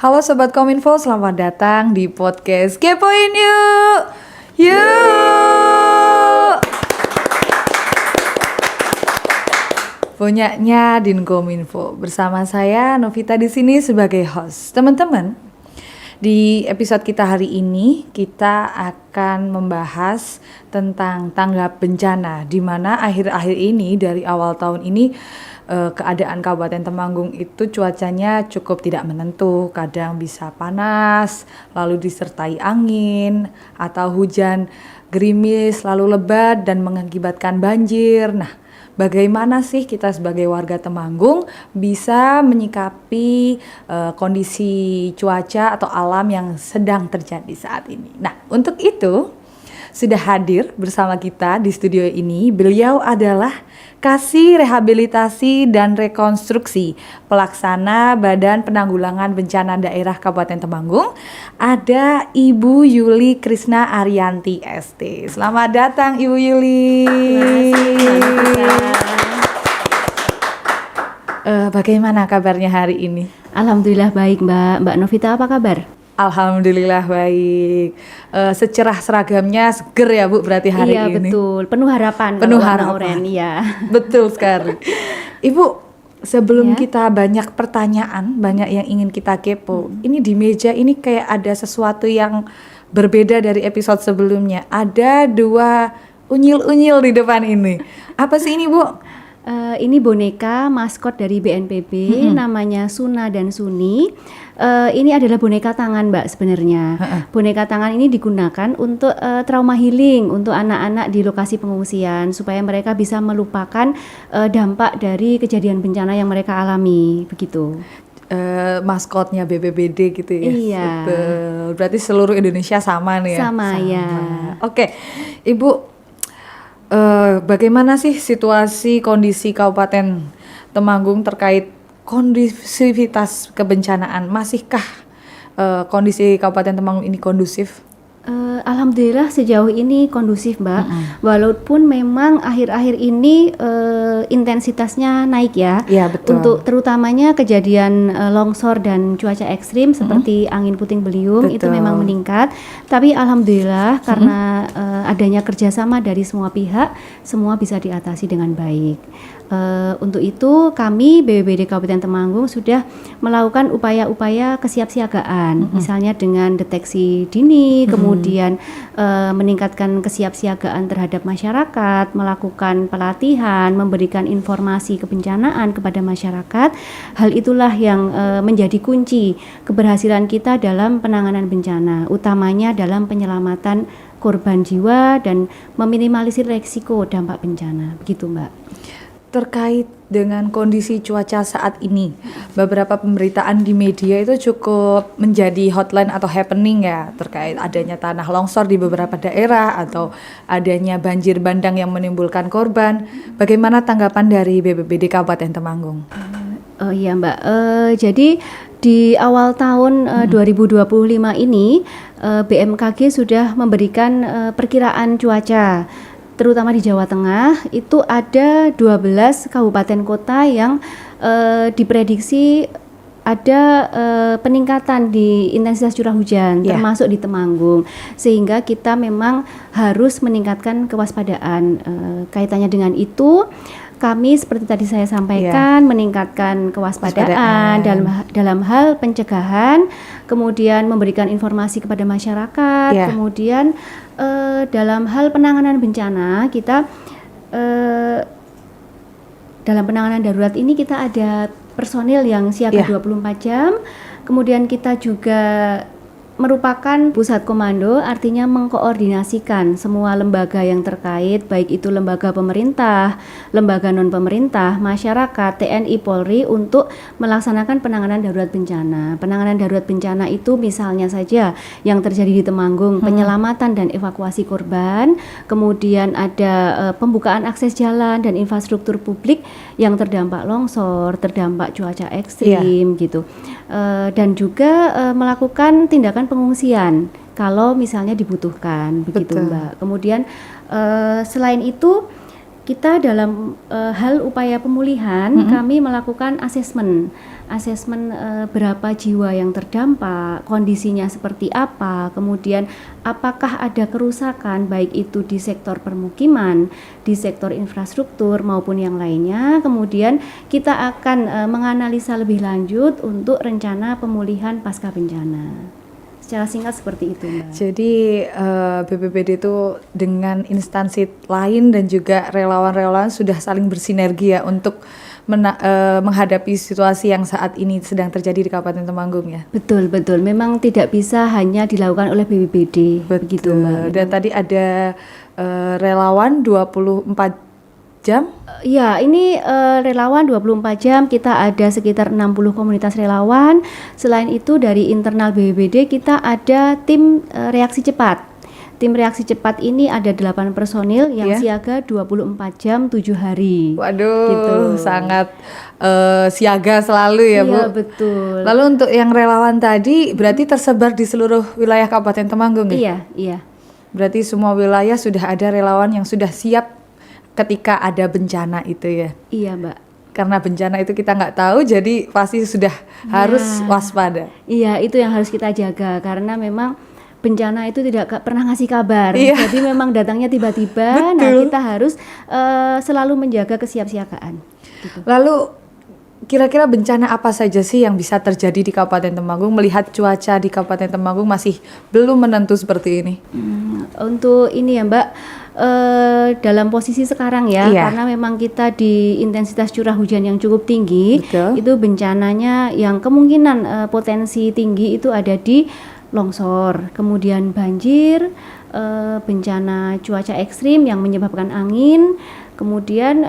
Halo Sobat Kominfo, selamat datang di podcast Kepoin Yuk! Yuk! Punyanya Dinkominfo. Bersama saya Novita di sini sebagai host. Teman-teman, di episode kita hari ini kita akan membahas tentang tanggap bencana, di mana akhir-akhir ini dari awal tahun ini keadaan Kabupaten Temanggung itu cuacanya cukup tidak menentu, kadang bisa panas, lalu disertai angin atau hujan gerimis, lalu lebat dan mengakibatkan banjir. Nah, bagaimana sih kita sebagai warga Temanggung bisa menyikapi kondisi cuaca atau alam yang sedang terjadi saat ini? Nah, untuk itu sudah hadir bersama kita di studio ini. Beliau adalah Kasih Rehabilitasi dan Rekonstruksi Pelaksana Badan Penanggulangan Bencana Daerah Kabupaten Temanggung. Ada Ibu Yuli Krisna Ariyanti ST. Selamat datang Ibu Yuli. Bagaimana kabarnya hari ini? Alhamdulillah baik Mbak Novita, apa kabar? Alhamdulillah baik. Secerah seragamnya seger ya Bu berarti hari ini. Iya betul, penuh harapan. Penuh harapan. Oranye, ya. Betul sekali. Ibu, sebelum kita banyak pertanyaan, banyak yang ingin kita kepo. Ini di meja ini kayak ada sesuatu yang berbeda dari episode sebelumnya. Ada dua unyil-unyil di depan ini. Apa sih ini Bu? Ini boneka maskot dari BNPB, namanya Suna dan Suni. Ini adalah boneka tangan Mbak sebenarnya. Boneka tangan ini digunakan untuk trauma healing untuk anak-anak di lokasi pengungsian supaya mereka bisa melupakan dampak dari kejadian bencana yang mereka alami, begitu. Maskotnya BPBD gitu ya. Iya. Betul. Berarti seluruh Indonesia sama nih ya. Sama. Ya. Oke, Ibu. Bagaimana sih situasi kondisi Kabupaten Temanggung terkait kondusivitas kebencanaan? Masihkah kondisi Kabupaten Temanggung ini kondusif? Alhamdulillah sejauh ini kondusif Mbak. Walaupun memang akhir-akhir ini intensitasnya naik ya. Iya betul. Untuk terutamanya kejadian longsor dan cuaca ekstrim seperti angin puting beliung itu memang meningkat. Tapi alhamdulillah karena adanya kerjasama dari semua pihak, semua bisa diatasi dengan baik. Untuk itu kami BPBD Kabupaten Temanggung sudah melakukan upaya-upaya kesiapsiagaan, misalnya dengan deteksi dini, kemudian meningkatkan kesiapsiagaan terhadap masyarakat, melakukan pelatihan, memberikan informasi kebencanaan kepada masyarakat. Hal itulah yang menjadi kunci keberhasilan kita dalam penanganan bencana, utamanya dalam penyelamatan korban jiwa dan meminimalisir resiko dampak bencana. Begitu Mbak. Terkait dengan kondisi cuaca saat ini, beberapa pemberitaan di media itu cukup menjadi hotline atau happening ya, terkait adanya tanah longsor di beberapa daerah atau adanya banjir bandang yang menimbulkan korban. Bagaimana tanggapan dari BPBD Kabupaten Temanggung? Oh iya Mbak, jadi di awal tahun 2025 ini BMKG sudah memberikan perkiraan cuaca. Terutama di Jawa Tengah itu ada 12 kabupaten kota yang diprediksi ada peningkatan di intensitas curah hujan, termasuk di Temanggung, sehingga kita memang harus meningkatkan kewaspadaan. Kaitannya dengan itu, kami seperti tadi saya sampaikan meningkatkan kewaspadaan dalam hal pencegahan, kemudian memberikan informasi kepada masyarakat, kemudian dalam hal penanganan bencana kita dalam penanganan darurat ini kita ada personil yang siaga 24 jam, kemudian kita juga merupakan pusat komando, artinya mengkoordinasikan semua lembaga yang terkait, baik itu lembaga pemerintah, lembaga non-pemerintah, masyarakat, TNI, Polri untuk melaksanakan penanganan darurat bencana. Penanganan darurat bencana itu misalnya saja yang terjadi di Temanggung, penyelamatan dan evakuasi korban, kemudian ada pembukaan akses jalan dan infrastruktur publik yang terdampak longsor, terdampak cuaca ekstrim gitu. Dan juga melakukan tindakan pengungsian kalau misalnya dibutuhkan, begitu Mbak. Kemudian selain itu kita dalam hal upaya pemulihan kami melakukan asesmen berapa jiwa yang terdampak, kondisinya seperti apa, kemudian apakah ada kerusakan baik itu di sektor permukiman, di sektor infrastruktur maupun yang lainnya. Kemudian kita akan menganalisa lebih lanjut untuk rencana pemulihan pasca bencana. Secara singkat seperti itu, Mbak. Jadi BPBD itu dengan instansi lain dan juga relawan-relawan sudah saling bersinergi ya untuk menghadapi situasi yang saat ini sedang terjadi di Kabupaten Temanggung ya. Betul. Memang tidak bisa hanya dilakukan oleh BPBD. Begitu, Mbak. Dan tadi ada relawan 24 jam? Ya, ini relawan 24 jam, kita ada sekitar 60 komunitas relawan. Selain itu dari internal BPBD kita ada tim reaksi cepat. Tim reaksi cepat ini ada 8 personil yang siaga 24 jam 7 hari. Waduh, gitu. Sangat siaga selalu ya, Bu. Iya, betul. Lalu untuk yang relawan tadi berarti tersebar di seluruh wilayah Kabupaten Temanggung ya? Iya. Berarti semua wilayah sudah ada relawan yang sudah siap ketika ada bencana itu ya? Iya, Mbak. Karena bencana itu kita nggak tahu, jadi pasti sudah harus waspada. Iya, itu yang harus kita jaga karena memang bencana itu tidak pernah ngasih kabar. Iya. Jadi memang datangnya tiba-tiba. Nah, kita harus selalu menjaga kesiapsiagaan. Gitu. Lalu kira-kira bencana apa saja sih yang bisa terjadi di Kabupaten Temanggung melihat cuaca di Kabupaten Temanggung masih belum menentu seperti ini? Untuk ini ya, Mbak, dalam posisi sekarang ya, karena memang kita di intensitas curah hujan yang cukup tinggi. Betul. Itu bencananya yang kemungkinan potensi tinggi itu ada di longsor, kemudian banjir, bencana cuaca ekstrim yang menyebabkan angin, kemudian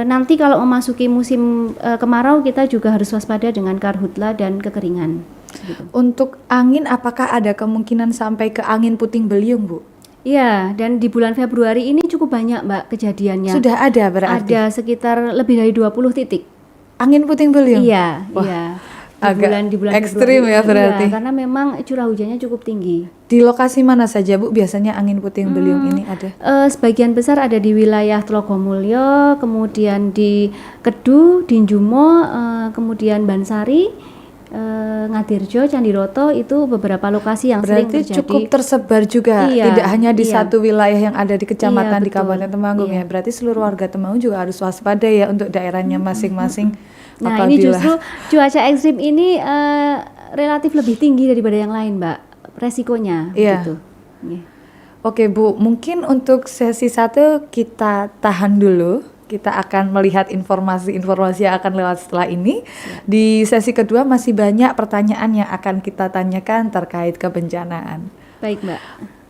nanti kalau memasuki musim kemarau kita juga harus waspada dengan karhutla dan kekeringan. Gitu. Untuk angin, apakah ada kemungkinan sampai ke angin puting beliung, Bu? Iya, dan di bulan Februari ini cukup banyak, Mbak, kejadiannya. Sudah ada berarti? Ada sekitar lebih dari 20 titik. Angin puting beliung? Iya. Agak di bulan ekstrim Februari, ya berarti. Iya, karena memang curah hujannya cukup tinggi. Di lokasi mana saja, Bu, biasanya angin puting beliung ini ada? Sebagian besar ada di wilayah Tlogomulyo, kemudian di Kedu, Dinjumo, kemudian Bansari, Ngadirjo, Candiroto, itu beberapa lokasi yang sering terjadi. Berarti cukup tersebar juga, tidak hanya di satu wilayah yang ada di kecamatan di Kabupaten Temanggung ya. Berarti seluruh warga Temanggung juga harus waspada ya untuk daerahnya masing-masing. Nah, ini justru cuaca ekstrim ini relatif lebih tinggi daripada yang lain, Mbak, resikonya. Gitu. Oke, Bu, mungkin untuk sesi 1 kita tahan dulu. Kita akan melihat informasi-informasi yang akan lewat setelah ini. Di sesi kedua masih banyak pertanyaan yang akan kita tanyakan terkait kebencanaan. Baik, Mbak.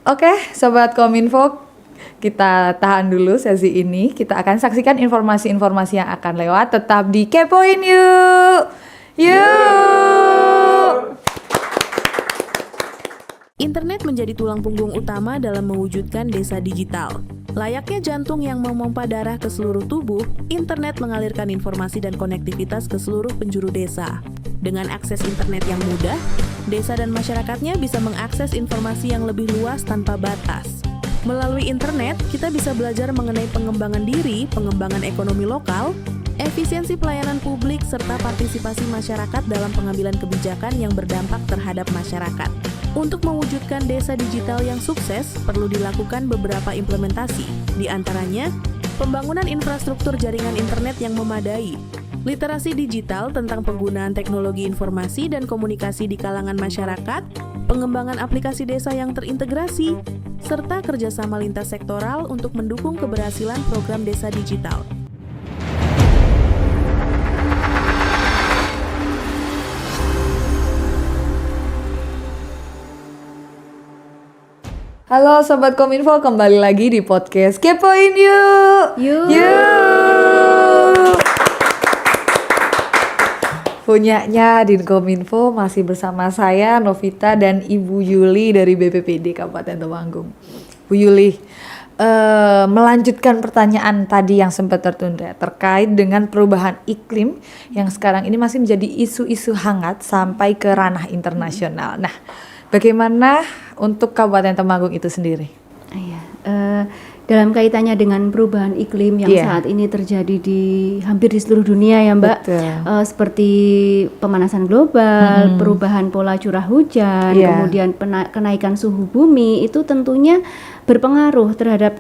Oke, Sobat Kominfo, kita tahan dulu sesi ini. Kita akan saksikan informasi-informasi yang akan lewat. Tetap di Kepoin Yuk! Yuk! Internet menjadi tulang punggung utama dalam mewujudkan desa digital. Layaknya jantung yang memompa darah ke seluruh tubuh, internet mengalirkan informasi dan konektivitas ke seluruh penjuru desa. Dengan akses internet yang mudah, desa dan masyarakatnya bisa mengakses informasi yang lebih luas tanpa batas. Melalui internet, kita bisa belajar mengenai pengembangan diri, pengembangan ekonomi lokal, efisiensi pelayanan publik, serta partisipasi masyarakat dalam pengambilan kebijakan yang berdampak terhadap masyarakat. Untuk mewujudkan desa digital yang sukses, perlu dilakukan beberapa implementasi, di antaranya pembangunan infrastruktur jaringan internet yang memadai, literasi digital tentang penggunaan teknologi informasi dan komunikasi di kalangan masyarakat, pengembangan aplikasi desa yang terintegrasi, serta kerjasama lintas sektoral untuk mendukung keberhasilan program desa digital. Halo Sobat Kominfo, kembali lagi di podcast Kepoin Yuk! Yuk! Punyanya Din Kominfo masih bersama saya, Novita, dan Ibu Yuli dari BPPD Kabupaten Temanggung. Bu Yuli, melanjutkan pertanyaan tadi yang sempat tertunda terkait dengan perubahan iklim yang sekarang ini masih menjadi isu-isu hangat sampai ke ranah internasional. Nah, bagaimana untuk Kabupaten Temanggung itu sendiri? dalam kaitannya dengan perubahan iklim yang saat ini terjadi di hampir di seluruh dunia ya Mbak, seperti pemanasan global, perubahan pola curah hujan, kemudian kenaikan suhu bumi, itu tentunya berpengaruh terhadap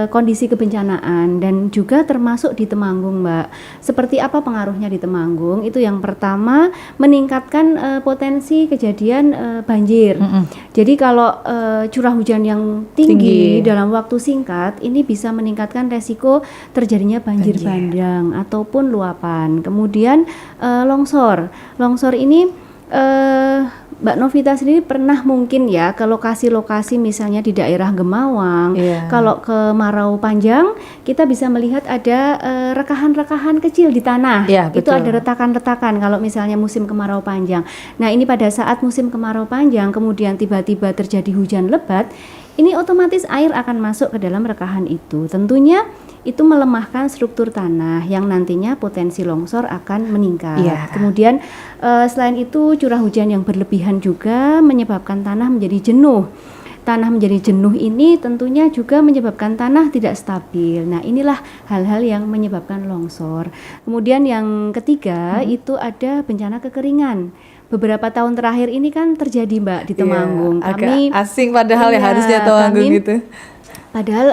kondisi kebencanaan dan juga termasuk di Temanggung Mbak. Seperti apa pengaruhnya di Temanggung? Itu yang pertama, meningkatkan potensi kejadian banjir. Jadi kalau curah hujan yang tinggi dalam waktu singkat, ini bisa meningkatkan resiko terjadinya banjir bandang ataupun luapan. Kemudian longsor. Longsor ini Mbak Novita sendiri pernah mungkin ya ke lokasi-lokasi misalnya di daerah Gemawang, kalau ke Marau Panjang kita bisa melihat ada rekahan-rekahan kecil di tanah, itu ada retakan-retakan kalau misalnya musim kemarau panjang. Nah ini pada saat musim kemarau panjang kemudian tiba-tiba terjadi hujan lebat, ini otomatis air akan masuk ke dalam rekahan itu. Tentunya itu melemahkan struktur tanah yang nantinya potensi longsor akan meningkat. Kemudian selain itu curah hujan yang berlebihan juga menyebabkan tanah menjadi jenuh. Tanah menjadi jenuh ini tentunya juga menyebabkan tanah tidak stabil. Nah inilah hal-hal yang menyebabkan longsor. Kemudian yang ketiga itu ada bencana kekeringan. Beberapa tahun terakhir ini kan terjadi Mbak di Temanggung. Kami agak asing padahal ya harusnya Temanggung gitu. Padahal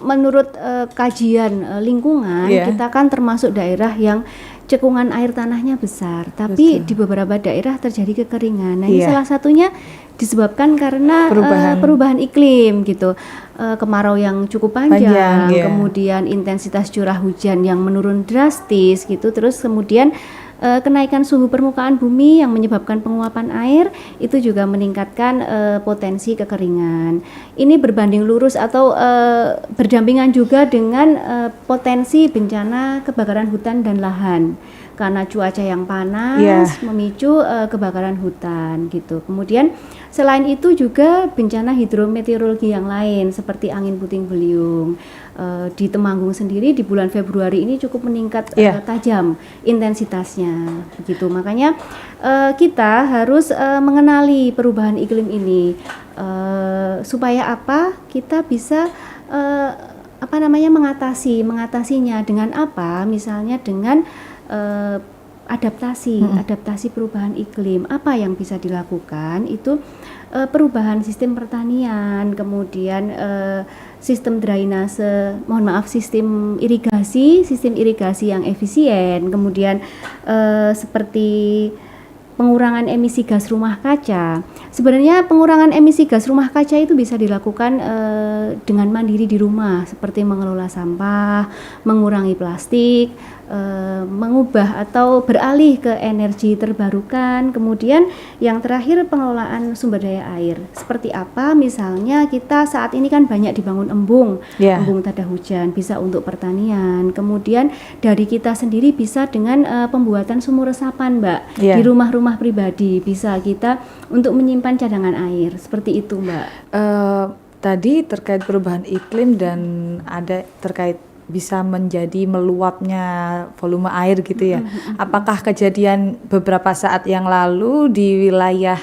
menurut kajian lingkungan kita kan termasuk daerah yang cekungan air tanahnya besar, tapi di beberapa daerah terjadi kekeringan. Nah ini salah satunya disebabkan karena perubahan iklim gitu, kemarau yang cukup panjang, kemudian intensitas curah hujan yang menurun drastis gitu, terus kemudian kenaikan suhu permukaan bumi yang menyebabkan penguapan air itu juga meningkatkan potensi kekeringan. Ini berbanding lurus atau berdampingan juga dengan potensi bencana kebakaran hutan dan lahan. Karena cuaca yang panas memicu kebakaran hutan gitu. Kemudian selain itu juga bencana hidrometeorologi yang lain seperti angin puting beliung. Di Temanggung sendiri di bulan Februari ini cukup meningkat tajam intensitasnya begitu. Makanya kita harus mengenali perubahan iklim ini supaya apa? Kita bisa mengatasinya dengan apa? Misalnya dengan adaptasi perubahan iklim. Apa yang bisa dilakukan itu perubahan sistem pertanian, kemudian sistem drainase, sistem irigasi yang efisien, kemudian seperti pengurangan emisi gas rumah kaca. Sebenarnya pengurangan emisi gas rumah kaca itu bisa dilakukan dengan mandiri di rumah, seperti mengelola sampah, mengurangi plastik, mengubah atau beralih ke energi terbarukan. Kemudian yang terakhir pengelolaan sumber daya air. Seperti apa? Misalnya kita saat ini kan banyak dibangun embung tada hujan, bisa untuk pertanian. Kemudian dari kita sendiri bisa dengan pembuatan sumur resapan, Mbak. Di rumah-rumah pribadi bisa kita untuk menyimpan cadangan air. Seperti itu, Mbak. Tadi terkait perubahan iklim dan ada terkait bisa menjadi meluapnya volume air gitu ya. Apakah kejadian beberapa saat yang lalu di wilayah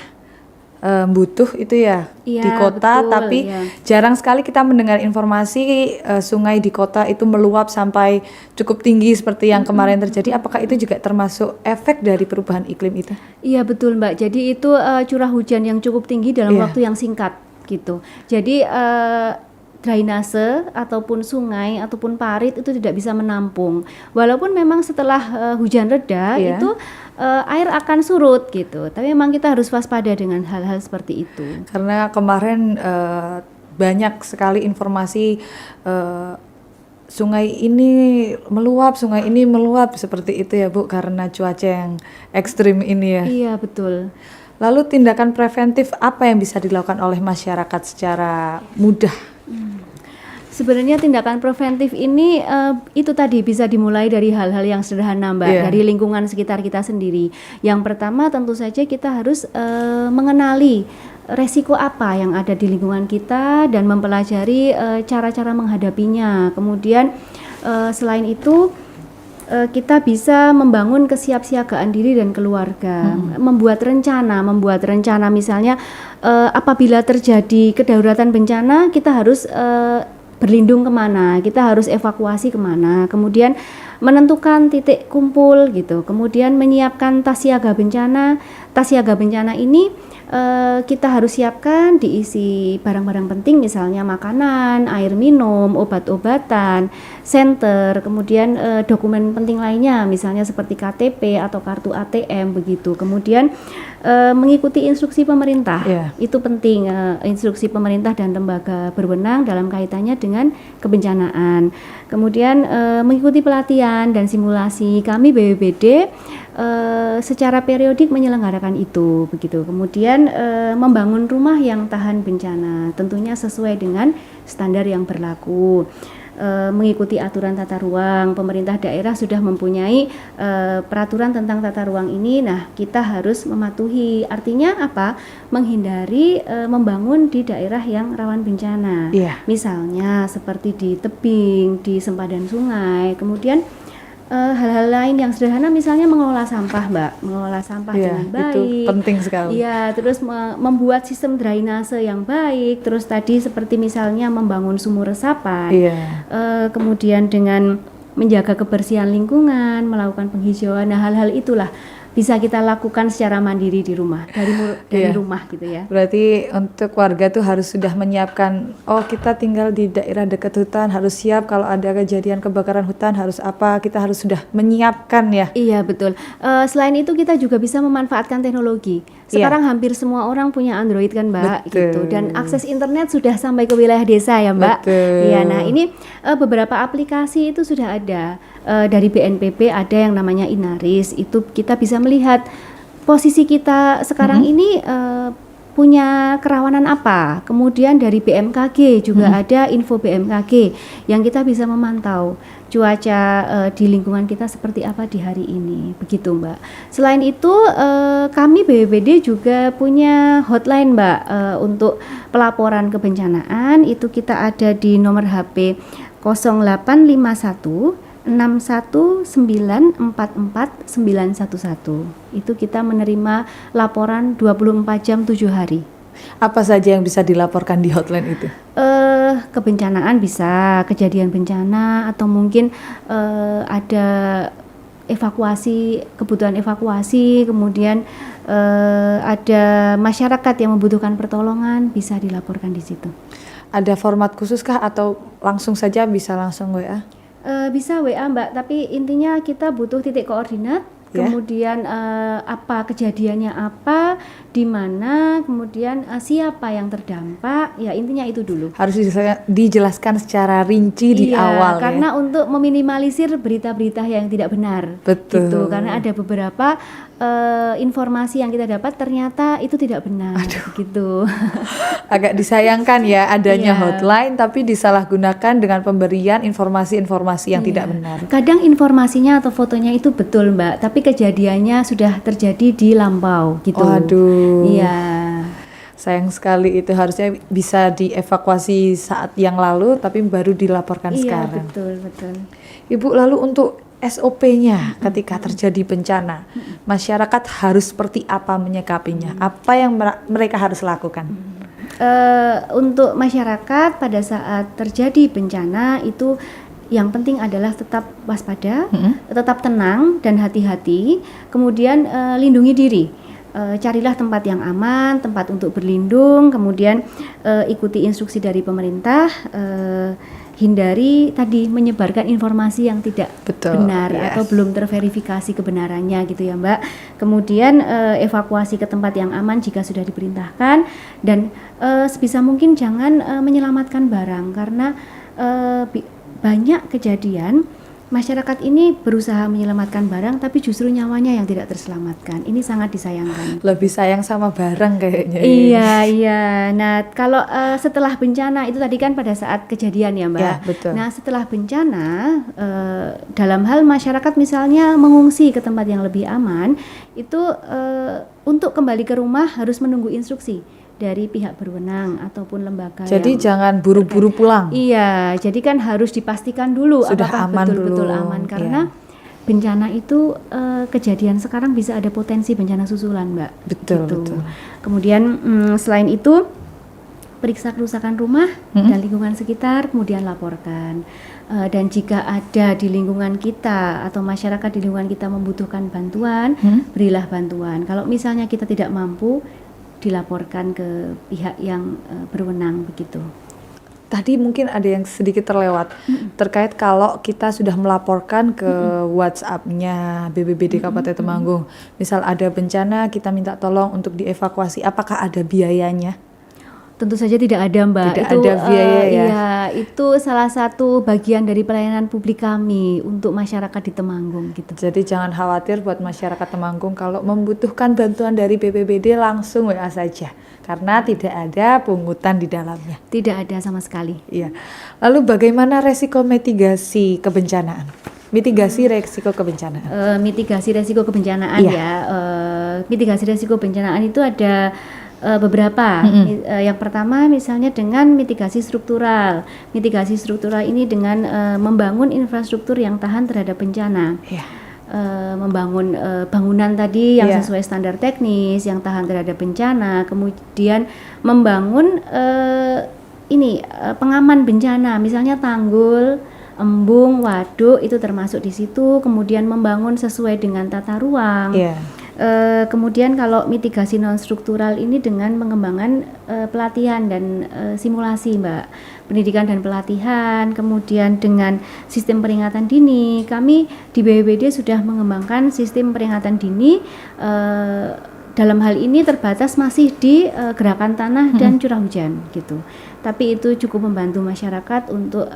Butuh itu di kota, betul, tapi jarang sekali kita mendengar informasi sungai di kota itu meluap sampai cukup tinggi seperti yang kemarin terjadi. Apakah itu juga termasuk efek dari perubahan iklim itu? Iya betul Mbak, jadi itu curah hujan yang cukup tinggi dalam waktu yang singkat gitu. Jadi drainase ataupun sungai ataupun parit itu tidak bisa menampung. Walaupun memang setelah hujan reda itu air akan surut gitu. Tapi memang kita harus waspada dengan hal-hal seperti itu. Karena kemarin banyak sekali informasi sungai ini meluap seperti itu ya Bu, karena cuaca yang ekstrim ini ya. Iya betul. Lalu tindakan preventif apa yang bisa dilakukan oleh masyarakat secara mudah? Sebenarnya tindakan preventif ini itu tadi bisa dimulai dari hal-hal yang sederhana Mbak, dari lingkungan sekitar kita sendiri. Yang pertama tentu saja kita harus mengenali resiko apa yang ada di lingkungan kita dan mempelajari cara-cara menghadapinya. Kemudian selain itu kita bisa membangun kesiapsiagaan diri dan keluarga, membuat rencana misalnya apabila terjadi kedaruratan bencana kita harus berlindung kemana, kita harus evakuasi kemana, kemudian menentukan titik kumpul gitu, kemudian menyiapkan tas siaga bencana. Tas siaga bencana ini kita harus siapkan diisi barang-barang penting, misalnya makanan, air minum, obat-obatan, senter, kemudian dokumen penting lainnya, misalnya seperti KTP atau kartu ATM begitu. Kemudian mengikuti instruksi pemerintah, itu penting, instruksi pemerintah dan lembaga berwenang dalam kaitannya dengan kebencanaan. Kemudian mengikuti pelatihan dan simulasi. Kami BPBD secara periodik menyelenggarakan itu begitu. Kemudian membangun rumah yang tahan bencana, tentunya sesuai dengan standar yang berlaku. Mengikuti aturan tata ruang, pemerintah daerah sudah mempunyai peraturan tentang tata ruang ini. Nah, kita harus mematuhi. Artinya apa? Menghindari membangun di daerah yang rawan bencana. Misalnya seperti di tebing, di sempadan sungai. Kemudian hal-hal lain yang sederhana, misalnya mengelola sampah, Mbak, mengelola sampah dengan baik. Itu penting sekali. Iya, terus membuat sistem drainase yang baik. Terus tadi seperti misalnya membangun sumur resapan. Kemudian dengan menjaga kebersihan lingkungan, melakukan penghijauan. Nah, hal-hal itulah bisa kita lakukan secara mandiri di rumah, dari rumah gitu ya. Berarti untuk warga tuh harus sudah menyiapkan, oh kita tinggal di daerah dekat hutan, harus siap kalau ada kejadian kebakaran hutan harus apa, kita harus sudah menyiapkan ya. Iya betul. Selain itu kita juga bisa memanfaatkan teknologi. Sekarang hampir semua orang punya Android kan, Mbak, gitu. Dan akses internet sudah sampai ke wilayah desa ya, Mbak. Iya, nah ini beberapa aplikasi itu sudah ada. Dari BNPB ada yang namanya Inaris, itu kita bisa melihat posisi kita sekarang ini punya kerawanan apa. Kemudian dari BMKG juga ada info BMKG yang kita bisa memantau cuaca di lingkungan kita seperti apa di hari ini, begitu Mbak. Selain itu kami BPBD juga punya hotline, Mbak, untuk pelaporan kebencanaan. Itu kita ada di nomor HP 0851 619449111. Itu kita menerima laporan 24 jam 7 hari. Apa saja yang bisa dilaporkan di hotline itu? Kebencanaan bisa, kejadian bencana, atau mungkin ada evakuasi, kebutuhan evakuasi, kemudian ada masyarakat yang membutuhkan pertolongan, bisa dilaporkan di situ. Ada format khususkah atau langsung saja bisa langsung WA? Bisa WA, Mbak, tapi intinya kita butuh titik koordinat, kemudian apa kejadiannya apa, di mana, kemudian siapa yang terdampak, ya intinya itu dulu. Harus dijelaskan secara rinci di awal. Karena untuk meminimalisir berita-berita yang tidak benar. Betul. Gitu, karena ada beberapa informasi yang kita dapat ternyata itu tidak benar. Gitu. Agak disayangkan ya adanya hotline tapi disalahgunakan dengan pemberian informasi-informasi yang tidak benar. Kadang informasinya atau fotonya itu betul, Mbak, tapi kejadiannya sudah terjadi di lampau gitu. Waduh. Iya. Sayang sekali, itu harusnya bisa dievakuasi saat yang lalu tapi baru dilaporkan sekarang. Iya, betul. Ibu, lalu untuk SOP-nya ketika terjadi bencana, masyarakat harus seperti apa menyikapinya? Apa yang mereka harus lakukan? Untuk masyarakat pada saat terjadi bencana itu yang penting adalah tetap waspada, tetap tenang dan hati-hati, kemudian lindungi diri. Carilah tempat yang aman, tempat untuk berlindung, kemudian ikuti instruksi dari pemerintah, hindari tadi menyebarkan informasi yang tidak benar atau belum terverifikasi kebenarannya gitu ya, Mbak. Kemudian evakuasi ke tempat yang aman jika sudah diperintahkan, dan sebisa mungkin jangan menyelamatkan barang, karena banyak kejadian masyarakat ini berusaha menyelamatkan barang tapi justru nyawanya yang tidak terselamatkan. Ini sangat disayangkan. Lebih sayang sama barang kayaknya. Iya. Nah, kalau setelah bencana itu tadi kan pada saat kejadian ya, Mbak. Ya, betul. Nah, setelah bencana dalam hal masyarakat misalnya mengungsi ke tempat yang lebih aman, itu untuk kembali ke rumah harus menunggu instruksi dari pihak berwenang ataupun lembaga. Jadi jangan buru-buru pulang. Iya, jadi kan harus dipastikan dulu sudah apakah aman betul-betul aman, karena bencana itu kejadian sekarang bisa ada potensi bencana susulan, Mbak. Betul. Kemudian selain itu periksa kerusakan rumah dan lingkungan sekitar, kemudian laporkan. Dan jika ada di lingkungan kita atau masyarakat di lingkungan kita membutuhkan bantuan, berilah bantuan. Kalau misalnya kita tidak mampu, dilaporkan ke pihak yang berwenang begitu. Tadi mungkin ada yang sedikit terlewat terkait kalau kita sudah melaporkan ke WhatsApp-nya BPBD Kabupaten Temanggung. Misal ada bencana, kita minta tolong untuk dievakuasi, apakah ada biayanya? Tentu saja tidak ada, Mbak. Tidak ada biaya ya? Iya, itu salah satu bagian dari pelayanan publik kami untuk masyarakat di Temanggung gitu. Jadi jangan khawatir buat masyarakat Temanggung, kalau membutuhkan bantuan dari BPBD langsung WA saja, karena tidak ada pungutan di dalamnya. Tidak ada sama sekali. Iya. Lalu bagaimana resiko mitigasi kebencanaan? Mitigasi resiko kebencanaan. Mitigasi resiko kebencanaan ya. Mitigasi resiko kebencanaan itu ada beberapa. Yang pertama misalnya dengan mitigasi struktural. Mitigasi struktural ini dengan membangun infrastruktur yang tahan terhadap bencana. Membangun bangunan tadi yang sesuai standar teknis, yang tahan terhadap bencana, kemudian membangun pengaman bencana, misalnya tanggul, embung, waduk itu termasuk di situ, kemudian membangun sesuai dengan tata ruang. Kemudian kalau mitigasi non struktural ini dengan mengembangkan pelatihan dan simulasi, Mbak, pendidikan dan pelatihan, kemudian dengan sistem peringatan dini. Kami di BPBD sudah mengembangkan sistem peringatan dini. Dalam hal ini terbatas masih di gerakan tanah dan curah hujan gitu. Tapi itu cukup membantu masyarakat untuk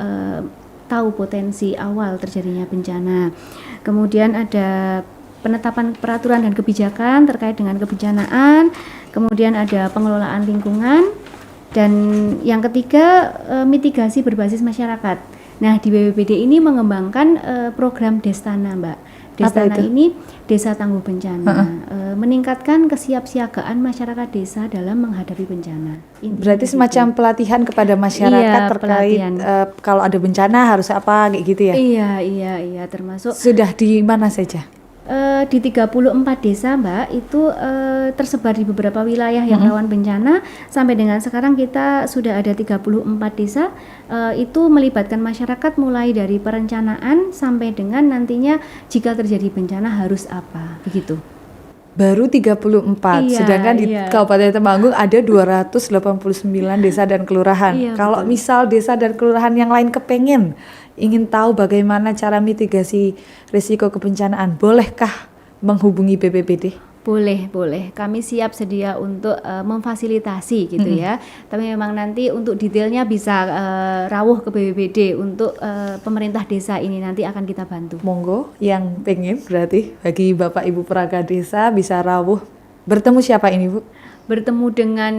tahu potensi awal terjadinya bencana. Kemudian ada penetapan peraturan dan kebijakan terkait dengan kebencanaan, kemudian ada pengelolaan lingkungan, dan yang ketiga mitigasi berbasis masyarakat. Nah, di BPBD ini mengembangkan program Destana, Mbak. Destana ini Desa Tangguh Bencana, meningkatkan kesiapsiagaan masyarakat desa dalam menghadapi bencana. Berarti semacam pelatihan kepada masyarakat terkait kalau ada bencana harus apa, kayak gitu ya? Iya, termasuk. Sudah di mana saja? Di 34 desa, Mbak, itu tersebar di beberapa wilayah yang rawan bencana. Sampai dengan sekarang kita sudah ada 34 desa, itu melibatkan masyarakat mulai dari perencanaan sampai dengan nantinya jika terjadi bencana harus apa, begitu. Baru 34, sedangkan di Kabupaten Temanggung ada 289 desa dan kelurahan. Kalau misal desa dan kelurahan yang lain kepengen ingin tahu bagaimana cara mitigasi risiko kebencanaan, bolehkah menghubungi BPBD? Boleh. Kami siap sedia untuk memfasilitasi gitu ya. Tapi memang nanti untuk detailnya bisa rawuh ke BPBD untuk pemerintah desa ini nanti akan kita bantu. Monggo yang pengen berarti bagi Bapak Ibu perangkat desa bisa rawuh. Bertemu siapa ini, Bu? Bertemu dengan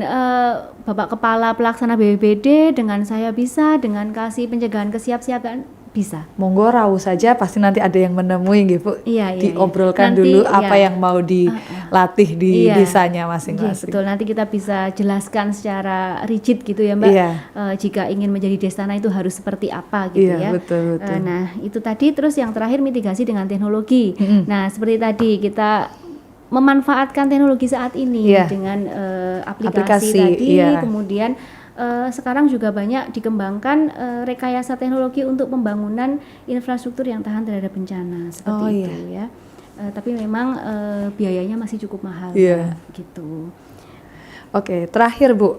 Bapak Kepala Pelaksana BPBD, dengan saya bisa, dengan Kasih Pencegahan Kesiapsiagaan bisa. Monggo rawuh saja, pasti nanti ada yang menemui gitu, Bu. Diobrolkan nanti, dulu apa yang mau dilatih di desanya masing-masing. Betul, nanti kita bisa jelaskan secara rigid gitu ya, Mbak. Jika ingin menjadi Destana itu harus seperti apa gitu ya. Betul. Nah, itu tadi. Terus yang terakhir mitigasi dengan teknologi. Nah, seperti tadi kita memanfaatkan teknologi saat ini dengan aplikasi tadi, kemudian sekarang juga banyak dikembangkan rekayasa teknologi untuk pembangunan infrastruktur yang tahan terhadap bencana seperti itu ya. Tapi memang biayanya masih cukup mahal gitu. Oke, terakhir Bu,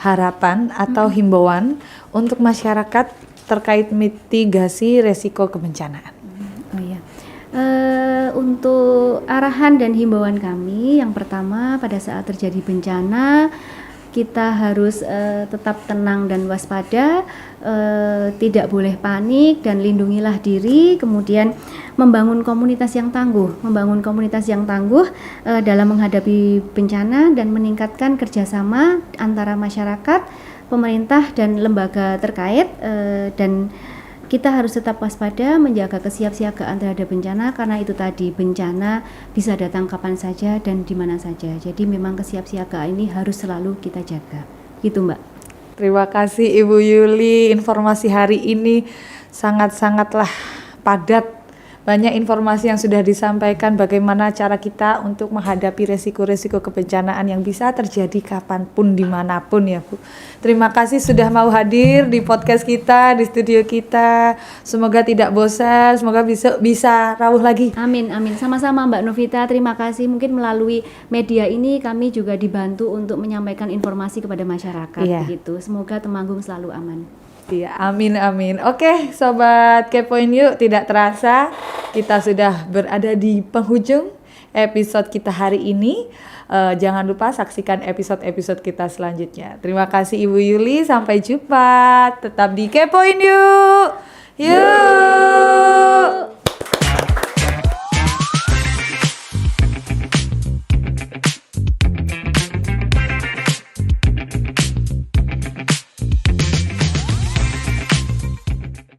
harapan atau himbauan untuk masyarakat terkait mitigasi resiko kebencanaan. Untuk arahan dan himbauan kami, yang pertama pada saat terjadi bencana kita harus tetap tenang dan waspada, tidak boleh panik dan lindungilah diri, kemudian membangun komunitas yang tangguh dalam menghadapi bencana dan meningkatkan kerjasama antara masyarakat, pemerintah dan lembaga terkait, dan kita harus tetap waspada, menjaga kesiapsiagaan terhadap bencana, karena itu tadi bencana bisa datang kapan saja dan di mana saja. Jadi memang kesiapsiagaan ini harus selalu kita jaga. Gitu, Mbak. Terima kasih Ibu Yuli, informasi hari ini sangat-sangatlah padat Banyak informasi yang sudah disampaikan bagaimana cara kita untuk menghadapi resiko-resiko kebencanaan yang bisa terjadi kapanpun, dimanapun ya Bu. Terima kasih sudah mau hadir di podcast kita, di studio kita. Semoga tidak bosan, semoga bisa rawuh lagi. Amin, amin. Sama-sama Mbak Novita, terima kasih. Mungkin melalui media ini kami juga dibantu untuk menyampaikan informasi kepada masyarakat begitu. Semoga Temanggung selalu aman. Iya, amin amin. Oke, sobat Kepoin Yuk, tidak terasa kita sudah berada di penghujung episode kita hari ini. Jangan lupa saksikan episode-episode kita selanjutnya. Terima kasih Ibu Yuli, sampai jumpa. Tetap di Kepoin Yuk. Yuk.